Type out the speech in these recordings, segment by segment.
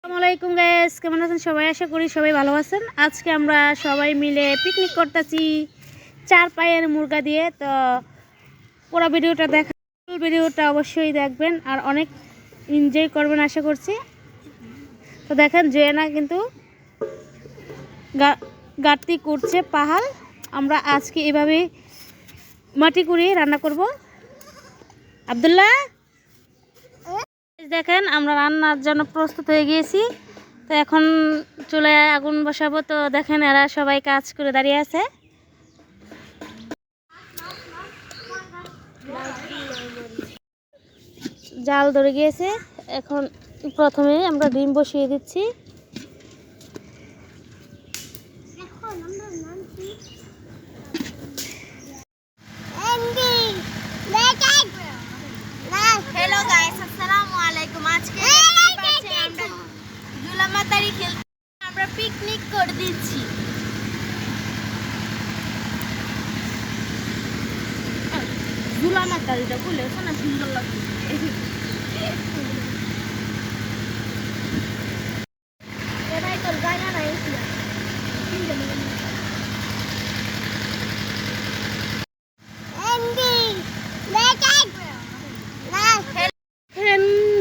আসসালামাইকুম গাইস, কেমন আছেন সবাই? আশা করি সবাই ভালো আছেন। আজকে আমরা সবাই মিলে পিকনিক করতেছি 4 পায়ের মুরগা দিয়ে। তো পুরো ভিডিওটা অবশ্যই দেখবেন আর অনেক এনজয় করবেন আশা করছি। তো দেখেন জেনা কিন্তু গাঁটতি করছে পাহাড়। আমরা আজকে এভাবে মাটি কুড়িয়ে রান্না করব। আব্দুল্লাহ দেখেন আমরা রান্নার জন্য প্রস্তুত হয়ে গিয়েছি। তো এখন চুলায় আগুন বসাবো। তো দেখেন এরা সবাই কাজ করে দাঁড়িয়ে আছে। জাল ধরে গিয়েছে। এখন প্রথমে আমরা ডিম বসিয়ে দিচ্ছি। হ্যালো গাইস, আসসালামু আলাইকুম। আজকে আমরা জুলামাতারি খেলতে আমরা পিকনিক করে দিচ্ছি। জুলামাতারিটা বলে শোনা সুন্দর লাগছে। এটাই তোর জায়গা নাই।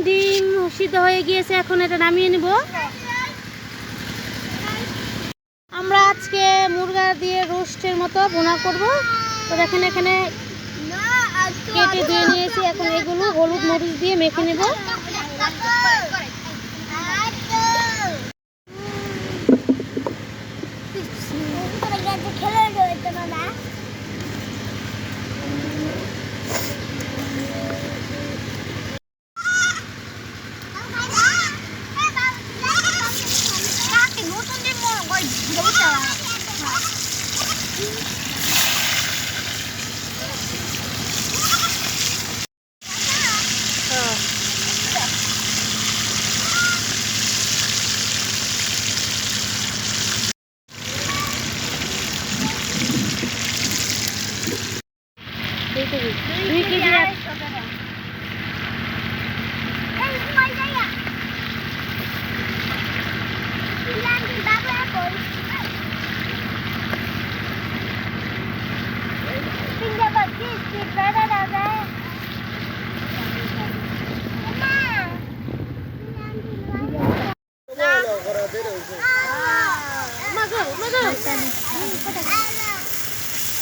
ডিম সিদ্ধ হয়ে গিয়েছে, এখন এটা নামিয়ে নিব। আমরা আজকে মুরগা দিয়ে রোস্টের মতো ভুনা করব। তো দেখেন এখানে কেটে ধুয়ে নিয়েছি। এখন এগুলো হলুদ মরিচ দিয়ে মেখে নেব।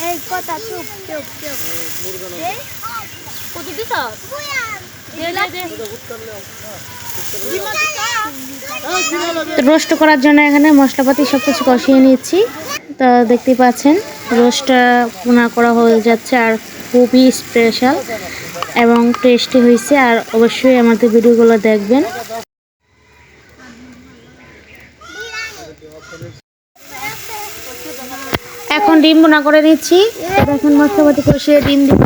এই কথা চুপ চুপ চুপ। কত দিছ? রোস্ট করার জন্য এখানে মশলাপাতি সবকিছু কষিয়ে নিচ্ছি। তো দেখতে পাচ্ছেন রোস্টটা ভুনা করা হয়ে যাচ্ছে আর খুবই স্পেশাল এবং টেস্টি হয়েছে। আর অবশ্যই আমাদের ভিডিওগুলো দেখবেন। এখন ডিম ভুনা করে দিচ্ছি। এখন মশলাপাতি কষিয়ে ডিম দিব।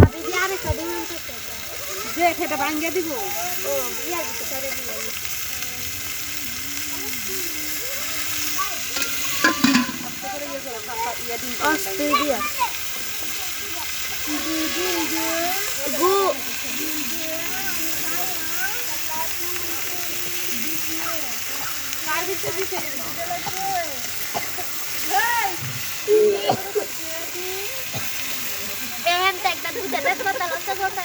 একটা দুধে বেশ কথা লজ্জা করতে